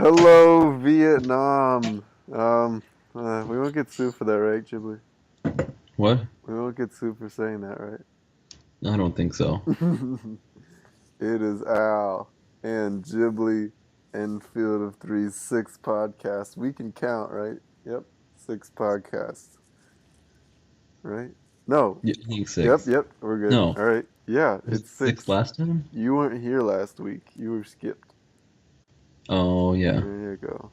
Hello, Vietnam. We won't get sued for that, right, Ghibli? What? We won't get sued for saying that, I don't think so. right? It is Al and Ghibli and Field of Three's sixth podcast. We can count, right? Yep, six podcasts, right? No. Yeah, I think Yep, six. yep, we're good. No, All right. Yeah, was it's it six six. last time? You weren't here last week. You were skipped. Oh yeah. There you go.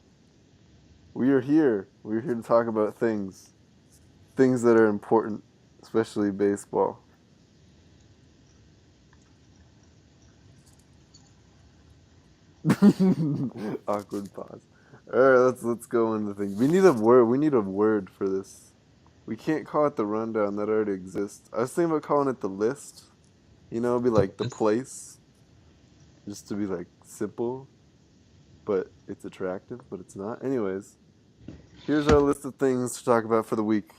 We are here. We're here to talk about things that are important, especially baseball. Awkward pause. All right, let's go into things. We need a word. We need a word for this. We can't call it the rundown that already exists. I was thinking about calling it the list. It'd be The like the list? place, just to be like simple, but it's attractive, but it's not. Anyways, here's our list of things to talk about for the week.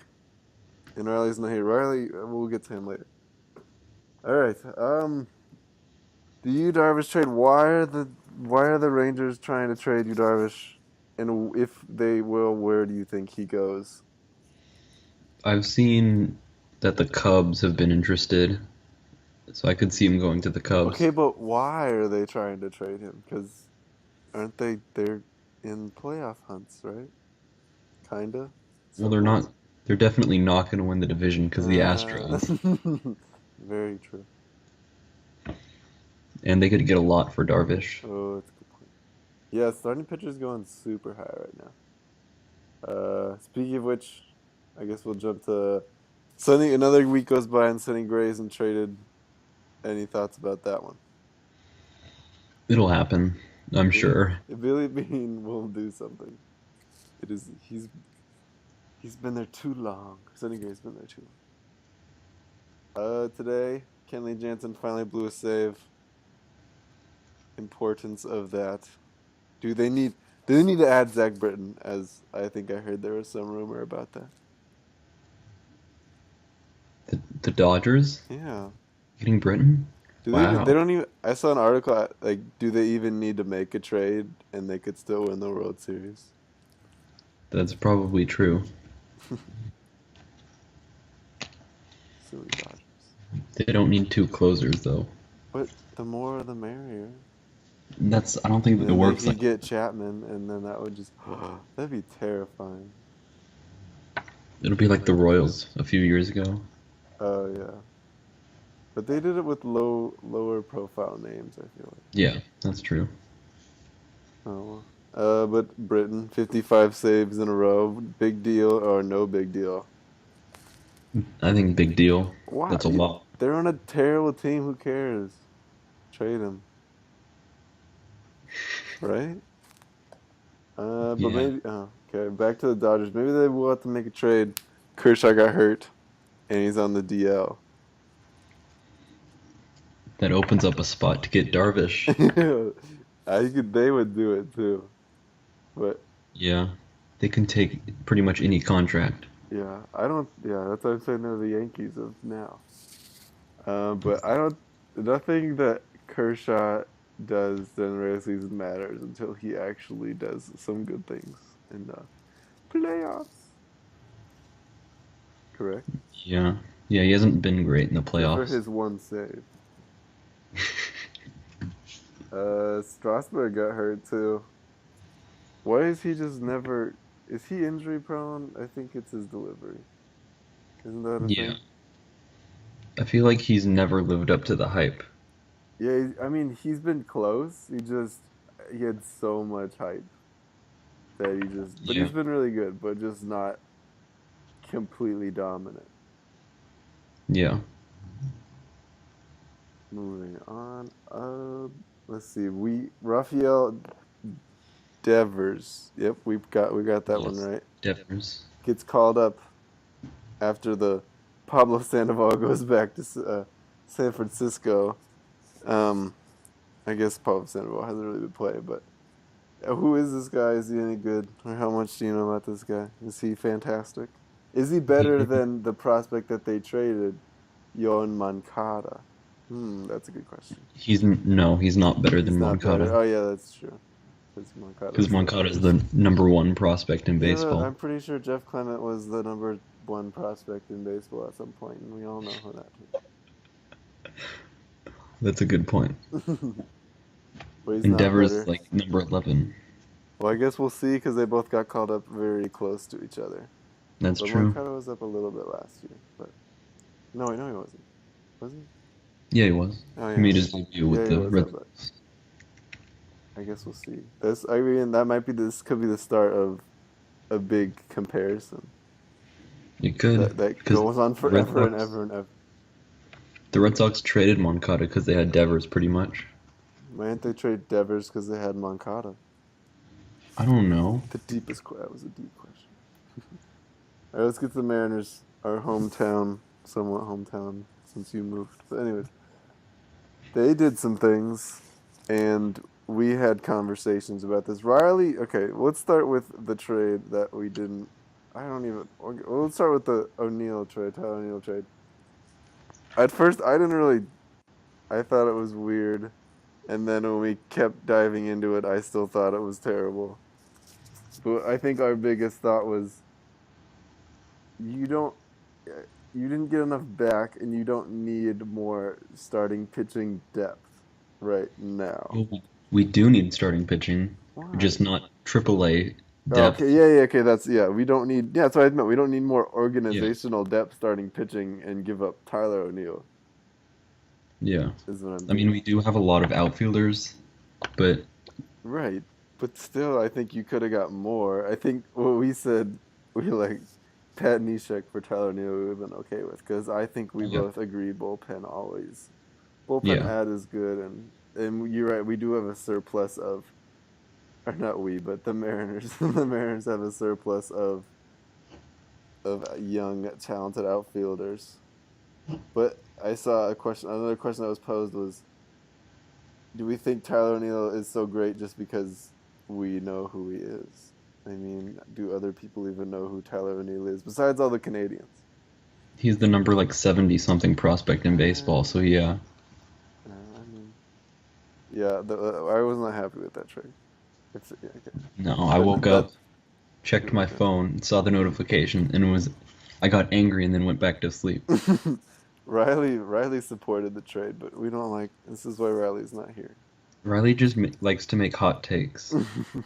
And Riley's not here. Riley, we'll get to him later. All right. The Yu Darvish trade. Why are the Rangers trying to trade Yu Darvish? And if they will, where do you think he goes? I've seen that the Cubs have been interested, so I could see him going to the Cubs. Okay, but why are they trying to trade him? Because aren't they're in playoff hunts, right? Kinda. Well, they're Somewhat. not. They're definitely not going to win the division because the Uh, Astros, very true. and they could get a lot for Darvish. Oh, it's a good point. Yeah, starting pitcher's going super high right now. Speaking of which, I guess we'll jump to Sonny. Another week goes by and Sonny Gray isn't traded. Any thoughts about that one? It'll happen, I'm Billy, sure. Billy Bean will do something. It is he's been there too long. Sonny Gray's been there too long. Today Kenley Jansen finally blew a save. Importance of that. Do they need do they need to add Zach Britton? As I think I heard there was some rumor about that. The Dodgers Yeah. getting Britton. Do they even? They Wow, don't even. I saw an article like, do they even need to make a trade and they could still win the World Series? that's probably true. Silly Dodgers. They don't need two closers though. But the more the merrier. I don't think And it then they works could like. get Chapman, and then that would just that'd be terrifying. It'll be like the Royals a few years ago. Oh yeah, but they did it with lower profile names. I feel like. Yeah, that's true. Oh well. But Britain, 55 saves in a row. Big deal or no big deal? I think big deal. Why? That's a lot. They're on a terrible team. Who cares? Trade him, right? But Yeah, maybe. Oh, okay. Back to the Dodgers. Maybe they will have to make a trade. Kershaw got hurt, and he's on the DL. that opens up a spot to get Darvish. I could. They would do it too. But Yeah, they can take pretty much any contract. yeah, I don't. Yeah, that's what I'm saying. They're the Yankees of now. But I don't. Nothing that Kershaw does during the regular season matters until he actually does some good things in the playoffs. Correct. Yeah, yeah, he hasn't been great in the Except for playoffs. his one save. Strasburg got hurt too. Why is he just never? Is he injury prone? I think it's his delivery. Isn't that a Yeah, thing? I feel like he's never lived up to the hype. Yeah, I mean he's been close. He had so much hype that but Yeah, he's been really good, but just not completely dominant. yeah, Moving on. Let's see. Rafael Devers. Yep, we got that one yes. right. Devers. Gets called up after the Pablo Sandoval goes back to San Francisco. Um, I guess Pablo Sandoval hasn't really been playing, but who is this guy? Is he any good? Or how much do you know about this guy? Is he fantastic? Is he better than the prospect that they traded, Yoan Moncada? That's a good question. No, he's not better He's than not better. Moncada. Oh yeah, that's true. Because Moncada's the #1 prospect in Yeah, but baseball. I'm pretty sure Jeff Clement was the #1 prospect in baseball at some point, and we all know who that That's a good point. is. But he's not Endeavor's better. like #11. Well, I guess we'll see because they both got called up very close to each other. That's But true. Moncada was up a little bit last year. But no, wait, no, he wasn't. Was he? Yeah, he was. Oh He yeah, made his debut with yeah, he the was Red up. But Sox. I guess we'll see. That might be this could be the start of a big comparison It could, that because goes on Red forever and Sox, ever and ever. the Red Sox traded Moncada because they had Devers, pretty much. Why didn't they trade Devers because they had Moncada? I don't know. That was a deep question. All right, let's get to the Mariners, our somewhat hometown, since you moved. But anyways, they did some things, and we had conversations about this. Riley, okay, let's start with the trade that we didn't. I don't even. Well, let's start with the Tyler O'Neill trade. At first, I didn't really. I thought it was weird, and then when we kept diving into it, I still thought it was terrible. But I think our biggest thought was you don't you didn't get enough back and you don't need more starting pitching depth right now. Well, we do need starting pitching, Why? just not AAA Oh, depth. okay, yeah, okay, we don't need that's what I meant. We don't need more organizational depth starting pitching and give up Tyler O'Neill. Yeah. Is what I'm I mean, thinking. we do have a lot of outfielders, but Right. But still I think you could have got more. I think what we said we like Pat Neshek for Tyler O'Neill we would have been okay with because I think we yeah, both agreed bullpen yeah, ad is good and you're right we do have a surplus of or not we but the Mariners the Mariners have a surplus of young talented outfielders. But I saw another question that was posed was do we think Tyler O'Neill is so great just because we know who he is? I mean, do other people even know who Tyler O'Neill is besides all the Canadians? he's the number like 70 something prospect in baseball. So yeah, I mean, yeah, I was not happy with that trade. Yeah, okay. no, I woke That up, checked my phone, saw the notification, and I got angry and then went back to sleep. Riley supported the trade, but we don't like. This is why Riley's not here. Riley just likes to make hot takes.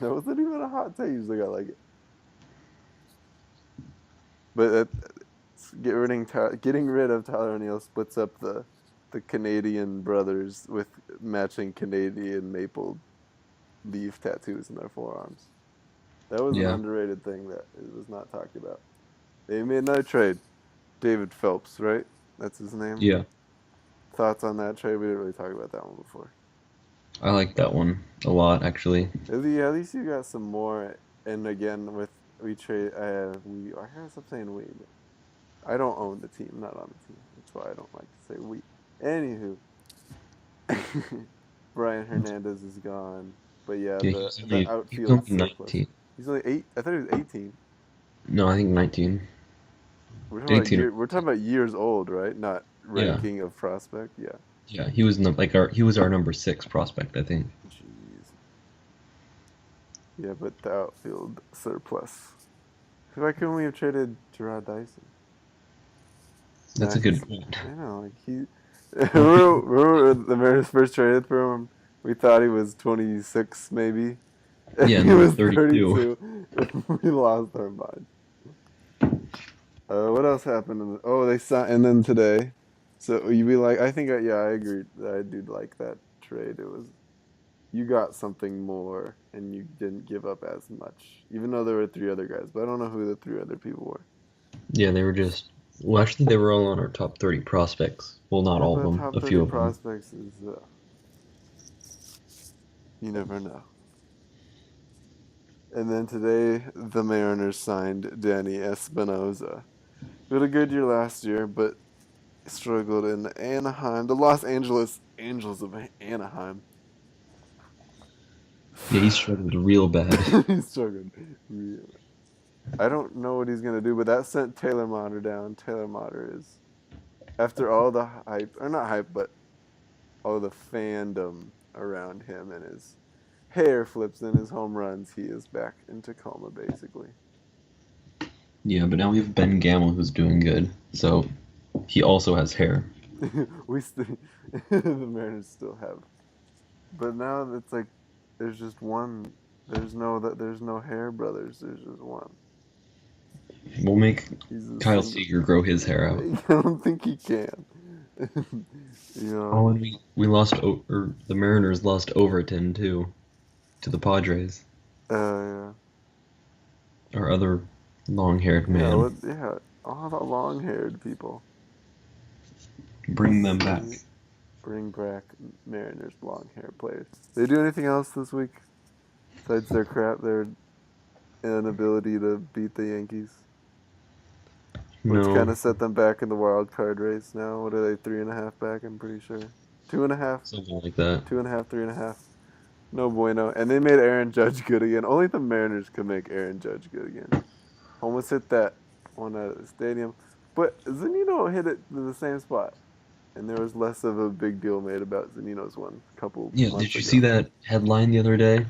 That wasn't even a hot take. Usually I like it. But getting rid of Tyler O'Neill splits up the Canadian brothers with matching Canadian maple leaf tattoos in their forearms. That was an Yeah, underrated thing that it was not talked about. They made another trade. David Phelps, right? That's his name. yeah, Thoughts on that trade? We didn't really talk about that one before. I like that one a lot actually. At least you got some more. And again, with we trade, I heard stop saying we, but I don't own the team, not on the team. That's why I don't like to say we. Anywho, Brian Hernandez is gone, but yeah, Yeah, the he was outfield only surplus. 19. He's only 8. I thought he was 18. No, I think 19. We're talking about 18. we're talking about years old, right? Not Yeah, ranking of prospect. Yeah. yeah, he was he was our #6 prospect, I think. Jeez. Yeah, but the outfield surplus. Why couldn't we have traded Gerard Dyson? That's a good point. I know, like he. remember the Mariners first traded for him? We thought he was 26, maybe. Yeah, and He then was 32. 32. We lost our mind. What else happened? They signed, and then today. So you be like, I think, yeah, I agree. I do like that trade. It was you got something more, and you didn't give up as much, even though there were 3 other guys. But I don't know who the 3 other people were. Yeah, well, actually, they were all on our top 30 prospects. Well, not Yeah, all of but them, top a 30 few of them. prospects is you never know. And then today, the Mariners signed Danny Espinosa. We had a good year last year, but struggled in Anaheim, the Los Angeles Angels of Anaheim. Yeah, he struggled real bad. He struggled really. I don't know what he's gonna do, but that sent Taylor Motter down. Taylor Motter is, after all the hype, or not hype, but all the fandom around him and his hair flips in his home runs, he is back in Tacoma, basically. Yeah, but now we have Ben Gamel who's doing good, so he also has hair. we st- the Mariners still have, but now it's like there's just one. There's no hair brothers. There's just one. We'll make He's a Kyle single. Seager grow his hair out. I don't think he can. you Oh, know. and we lost, or the Mariners lost Overton too, to the Padres. Yeah. Our other long-haired Yeah. man. Yeah. All the long-haired people. Bring them back. Bring back Mariners long-haired players. They do anything else this week besides their crap? Their inability to beat the Yankees, which kind No, of set them back in the wild card race now. What are they, 3.5 back? I'm pretty sure. 2.5, something like that. 2.5, 3.5. No bueno. And they made Arron Judge good again. Only the Mariners could make Arron Judge good again. Almost hit that one at the stadium. But Zunino hit it to the same spot. And there was less of a big deal made about Zunino's one a couple Yeah, months did you ago. see that headline the other day?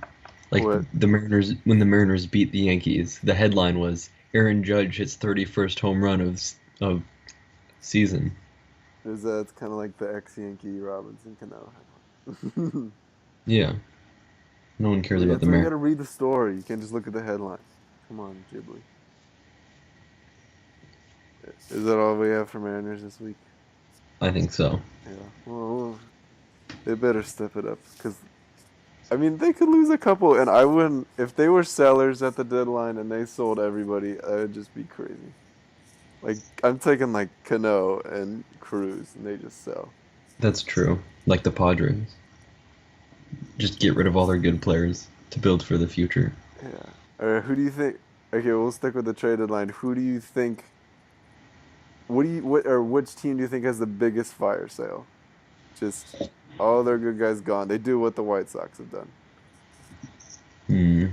Like What? the Mariners, when the Mariners beat the Yankees, the headline was Arron Judge hits 31st home run of season. It's kind of like the ex-Yankee Robinson Cano headline. Yeah, no one cares about That's the why you Mariners. gotta read the story. You can't just look at the headline. Come on, Ghibli. Is that all we have for Mariners this week? I think so. Yeah. Well, they better step it up. Because, I mean, they could lose a couple, and I wouldn't... If they were sellers at the deadline and they sold everybody, I would just be crazy. Like, I'm taking, like, Cano and Cruz, and they just sell. That's true. Like the Padres. Just get rid of all their good players to build for the future. Yeah. Or who do you think... Okay, we'll stick with the trade deadline. Who do you think... which team do you think has the biggest fire sale? Just all their good guys gone. They do what the White Sox have done. Hmm.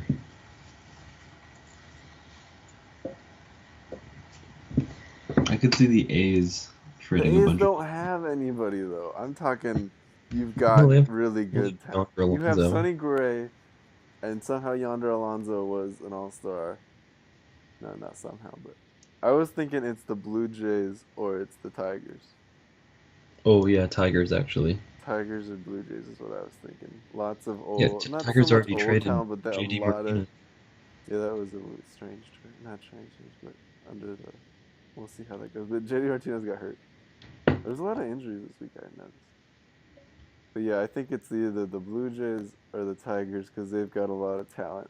I could see the A's The trading a A's bunch don't of. have anybody though. I'm talking. You've No, got they have really good talent. Yonder You have Alonso. Sonny Gray, and somehow Yonder Alonso was an all-star. No, not somehow, but I was thinking it's the Blue Jays or it's the Tigers. Oh yeah, Tigers actually. Tigers or Blue Jays is what I was thinking. Lots of Yeah, old, not so Tigers much already old traded talent, but that a JD lot of. Martinez. Yeah, that was a really strange trade. Not strange, but under the. We'll see how that goes. But JD Martinez got hurt. There's a lot of injuries this week, I noticed. But yeah, I think it's either the Blue Jays or the Tigers because they've got a lot of talent,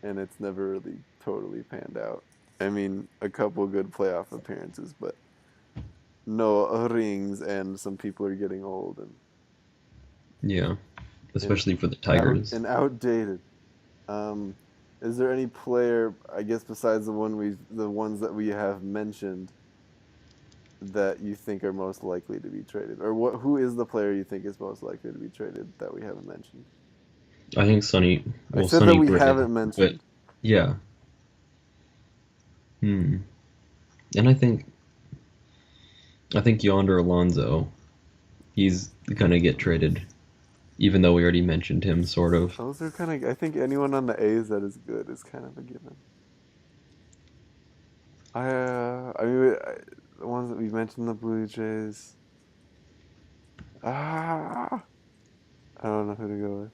and it's never really totally panned out. I mean, a couple good playoff appearances, but no rings, and some people are getting old Yeah, and especially for the Tigers. outdated. Um, is there any player, I guess, besides the ones that we have mentioned, that you think are most likely to be traded, or who is the player you think is most likely to be traded that we haven't mentioned? I think Sonny, I well, said that Sonny we Gray, haven't but mentioned. yeah. Hmm. And I think Yonder Alonso, he's gonna get traded, even though we already mentioned him, sort of. Those are kind of. I think anyone on the A's that is good is kind of a given. I mean, the ones that we mentioned, the Blue Jays. I don't know who to go with.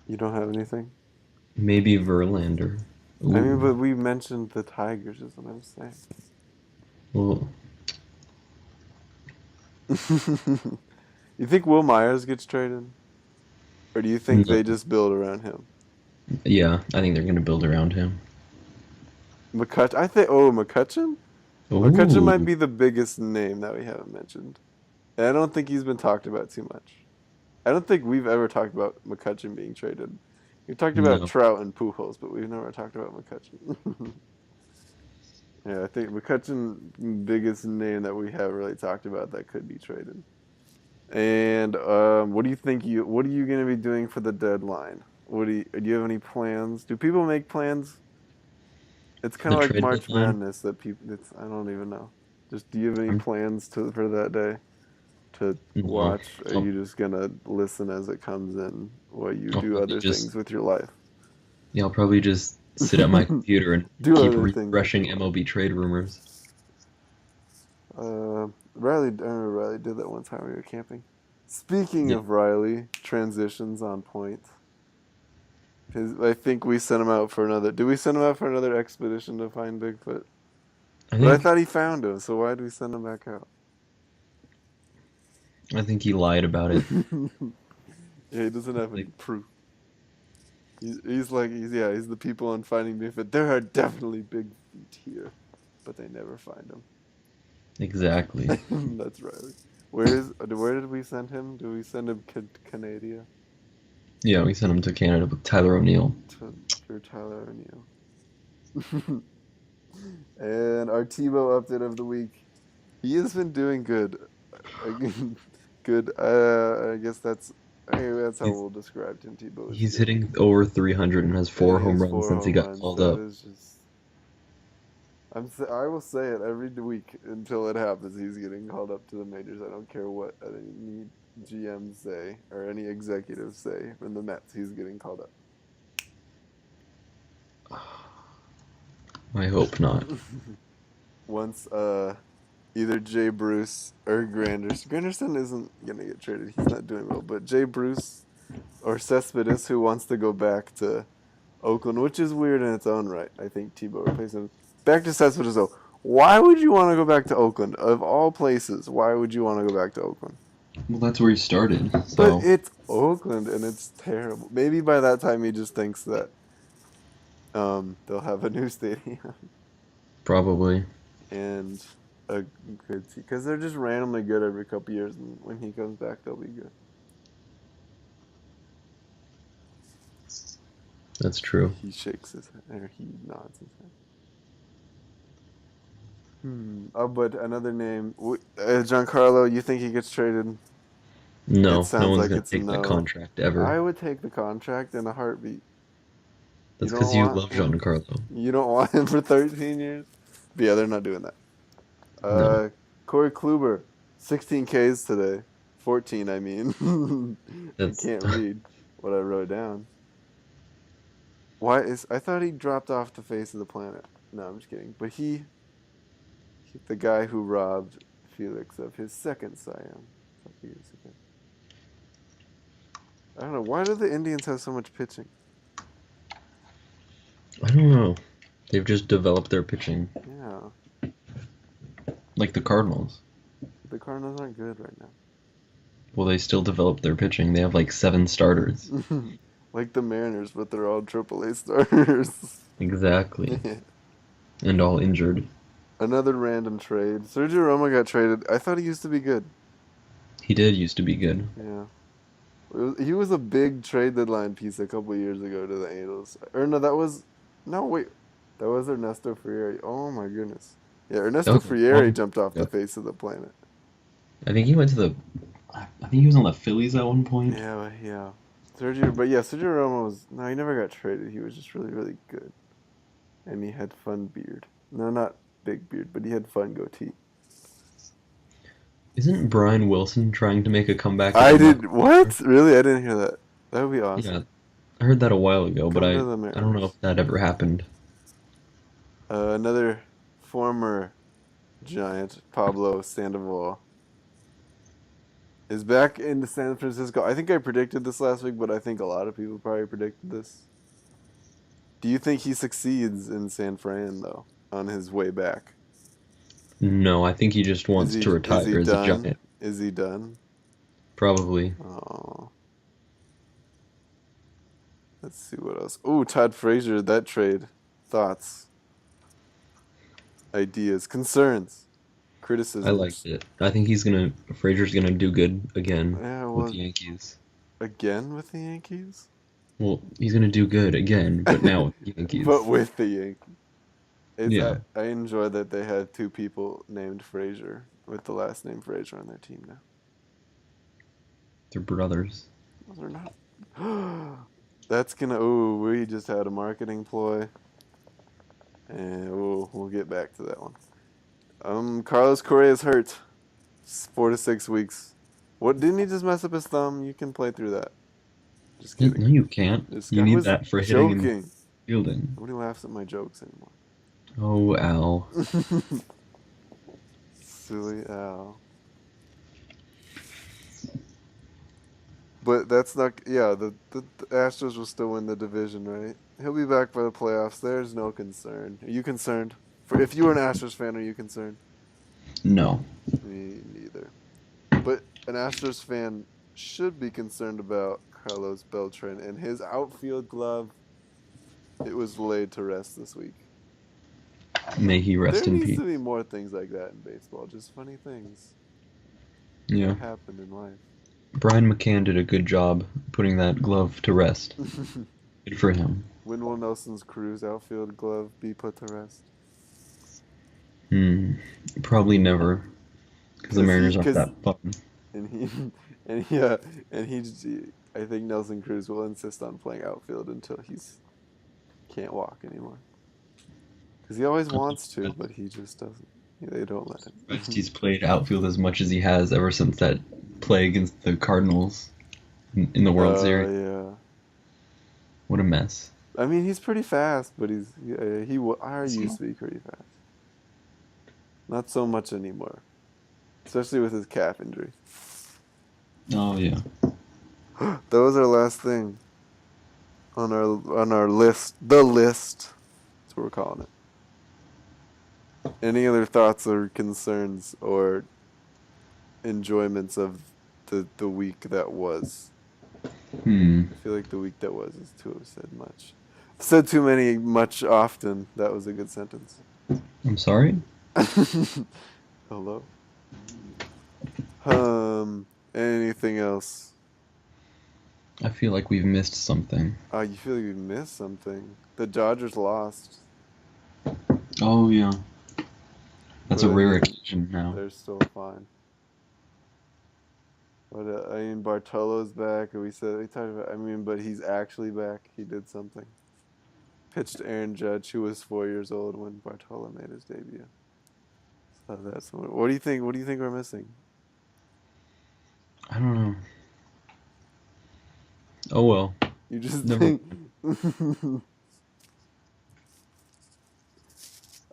You don't have anything? Maybe Verlander. I mean, Ooh. but we mentioned the Tigers, is what I'm saying. Well, You think Will Myers gets traded? Or do you think no. they just build around him? Yeah, I think they're gonna build around him. McCutcheon? McCutcheon might Ooh. be the biggest name that we haven't mentioned. And I don't think he's been talked about too much. I don't think we've ever talked about McCutcheon being traded. We've talked about No. Trout and Pujols, but we've never talked about McCutcheon. Yeah, I think McCutcheon, biggest name that we haven't really talked about that could be traded. And what do you think? What are you going to be doing for the deadline? Do you have any plans? Do people make plans? It's kind The of like trade March deadline. Madness that people. I don't even know. Just do you have any I'm plans for that day to no. watch? Are I'll, you just gonna listen as it comes in while you I'll do probably other just things with your life? yeah, I'll probably just sit at my computer and Do keep other things with your refreshing life. MLB trade rumors. Riley, I remember Riley did that one time we were camping. Speaking Yeah, of Riley, transitions on point. I think we sent him out for another. Did we send him out for another expedition to find Bigfoot? I But I think thought he found him, so why did we send him back out? I think he lied about it. Yeah, he doesn't have any Like proof. He's like he's the people on Finding Bigfoot. There are definitely big feet here, but they never find exactly. them. That's Riley. Where did we send him? Did we send him Canada Yeah, we sent him to Canada with Tyler O'Neill. to for Tyler O'Neill? And our Tebow update of the week. He has been doing good. Good. I guess that's how He's we'll describe Tim Tebow is he's good. hitting over 300 and has And four he home has runs four since he home got runs. called That up. is just. I will say it every week until it happens. He's getting called up to the majors. I don't care what any GMs say or any executives say from the Mets. He's getting called I hope not. up. Once either Jay Bruce or Granderson. Granderson isn't gonna get traded. He's not doing well. But Jay Bruce or Cespedes, who wants to go back to Oakland, which is weird in its own right. I think Tebow replaced him. Back to Cespedes though. Why would you want to go back to Oakland? Of all places, why would you want to go back to Oakland? Well, that's where he started, But so it's Oakland and it's terrible. Maybe by that time he just thinks that they'll have a new stadium probably. and a good team because they're just randomly good every couple years, and when he comes back, they'll be good. That's true. He shakes his head, or he nods his head. Oh, but another name, Giancarlo. You think he gets traded? It No, no sounds one's like gonna it's a take that no. contract ever. I would take the contract in a heartbeat. You That's don't because you want love him. Giancarlo. You don't want him for 13 years. But yeah, they're not doing that. No, Corey Kluber, 16 Ks today. 14, I mean. I that's can't read what I wrote down. I thought he dropped off the face of the planet. No, I'm just kidding. But the guy who robbed Felix of his second Cy Young a couple years ago. I don't know. Why do the Indians have so much pitching? I don't know. They've just developed their pitching Yeah, like the Cardinals. the Cardinals aren't good right Well, they still develop their pitching. They have like 7 starters. now. Like the Mariners, but they're all AAA starters. Exactly. And all injured. Another random trade. Sergio Romo got traded. I thought he used to be good. He did used to be good. Yeah. He was a big trade deadline piece a couple years ago to the Angels. Or no, that was no wait, that was Ernesto Frieri. Oh my goodness. Yeah, That Ernesto was a Frieri long jumped off the ago. face of the planet. I think he went to the. I think he was on the Phillies at one point. Yeah. Sergio Romo was no, he never got traded. He was just really, really good, and he had fun beard. No, not big beard, but he had fun goatee. Isn't Brian Wilson trying to make a comeback at I the did Marlins? what? Really? I didn't hear that. That would be Yeah, awesome. I heard that a while ago, but Come to I the I don't know Mariners. if that ever happened. Another former Giant, Pablo Sandoval, is back in San Francisco. I think I predicted this last week, but I think a lot of people probably predicted this. Do you think he succeeds in San Fran though, on his way back? No, I think he just wants to Is he retire as a done? Giant. Is he done? Probably. Oh, let's see what else. Oh, Todd Frazier, that trade. Thoughts, ideas, concerns, I liked criticisms. it. I think Frazier's gonna do good again Yeah, with well, the Yankees. again with the Yankees, Well, he's gonna do good again, but now with the but Yankees. with the Yankees. Yeah, I enjoy that they had two people named Frazier with the last name Frazier on their team now. they're brothers. Those are not. That's gonna. Ooh, we just had a marketing ploy, and we'll get back to that one. Carlos Correa's hurt. It's 4 to 6 weeks. What, didn't he just mess up his thumb? You can play through that. Just No, kidding. you can't. You I need was that for hitting and joking. fielding. Nobody laughs at my jokes anymore. Oh, Al. Silly Al. But that's not. Yeah, the Astros will still win the division, right? He'll be back by the playoffs. There's no concern. Are you concerned? If you were an Astros fan, are you concerned? No. Me neither. But an Astros fan should be concerned about Carlos Beltran and his outfield glove. It was laid to rest this week. May he rest There in needs peace. to be more things like that in baseball. Just funny things Yeah. that happen in life. Brian McCann did a good job putting that glove to rest. Good for him. When will Nelson's Cruz outfield glove be put to rest? Probably never. Because the Mariners aren't that fun. I think Nelson Cruz will insist on playing outfield until he's can't walk anymore. Because he always wants to, but he just doesn't. They don't let him. He's played outfield as much as he has ever since that play against the Cardinals in the World Series. Yeah. What a mess. I mean, he's pretty fast, but he used to be pretty fast. Not so much anymore, especially with his calf injury. Oh yeah. That was our last thing on our list. The list. That's what we're calling it. Any other thoughts or concerns or enjoyments of the week that was? I feel like the week that was is to have said much. I've said too many much often. That was a good sentence. I'm sorry? Hello? Anything else? I feel like we've missed something. You feel like we missed something. The Dodgers lost. Oh yeah. That's But a I rare mean, occasion now. They're still fine. But I mean, Bartolo's back. We talked about. I mean, but he's actually back. He did something. Pitched Arron Judge, who was 4 years old when Bartolo made his debut. So that's what do you think? What do you think we're missing? I don't know. Oh well. You just Never. think.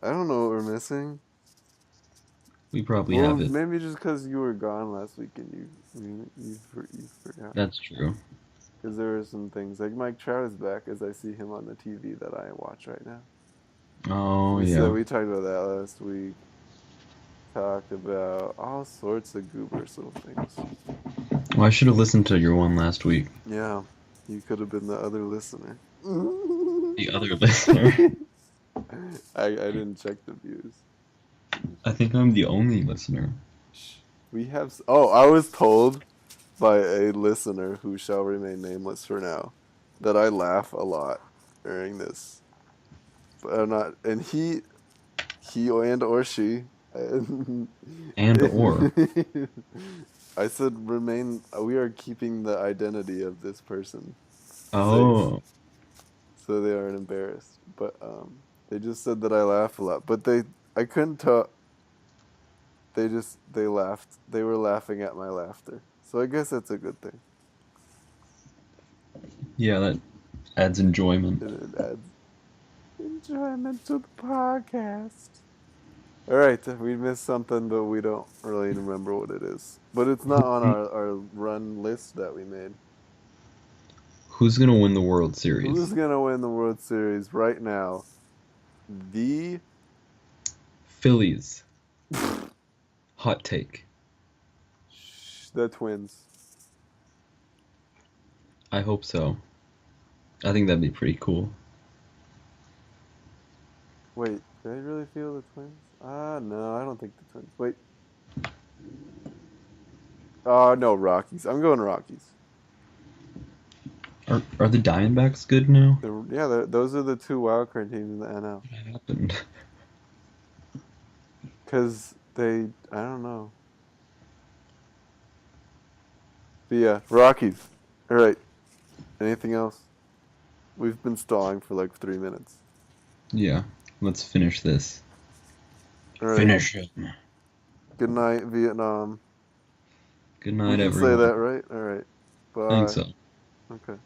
I don't know what we're missing. We probably have it. Maybe just because you were gone last week and you forgot. That's true. Because there were some things like Mike Trout is back, as I see him on the TV that I watch right now. Oh So yeah. we talked about that last week. Talked about all sorts of goobers little things. Well, I should have listened to your one last week. Yeah, you could have been the other listener. The other listener. I didn't check the views. I think I'm the only listener. We have. I was told by a listener who shall remain nameless for now that I laugh a lot during this. But I'm not, and he and or she. And or. I said remain. We are keeping the identity of this person. Oh. Safe, so they aren't embarrassed. But they just said that I laugh a lot. But I couldn't tell. They laughed. They were laughing at my laughter. So I guess that's a good thing. Yeah, that adds enjoyment. It adds enjoyment to the podcast. All right, we missed something, but we don't really remember what it is. But it's not on our run list that we made. Who's gonna win the World Series? Who's gonna win the World Series right now? The Phillies. Hot take. The Twins. I hope so. I think that'd be pretty cool. Wait, did I really feel the Twins? No, I don't think the Twins. Wait. No, Rockies. I'm going Rockies. Are the Diamondbacks good now? Those are the two wildcard teams in the NL. What happened? Because I don't know. But yeah, Rockies. All right. Anything else? We've been stalling for like 3 minutes. Yeah, let's finish this. All right. Finish him. Good night, Vietnam. Good We night, can say everyone. that, right? All right. I think Bye. so. Okay.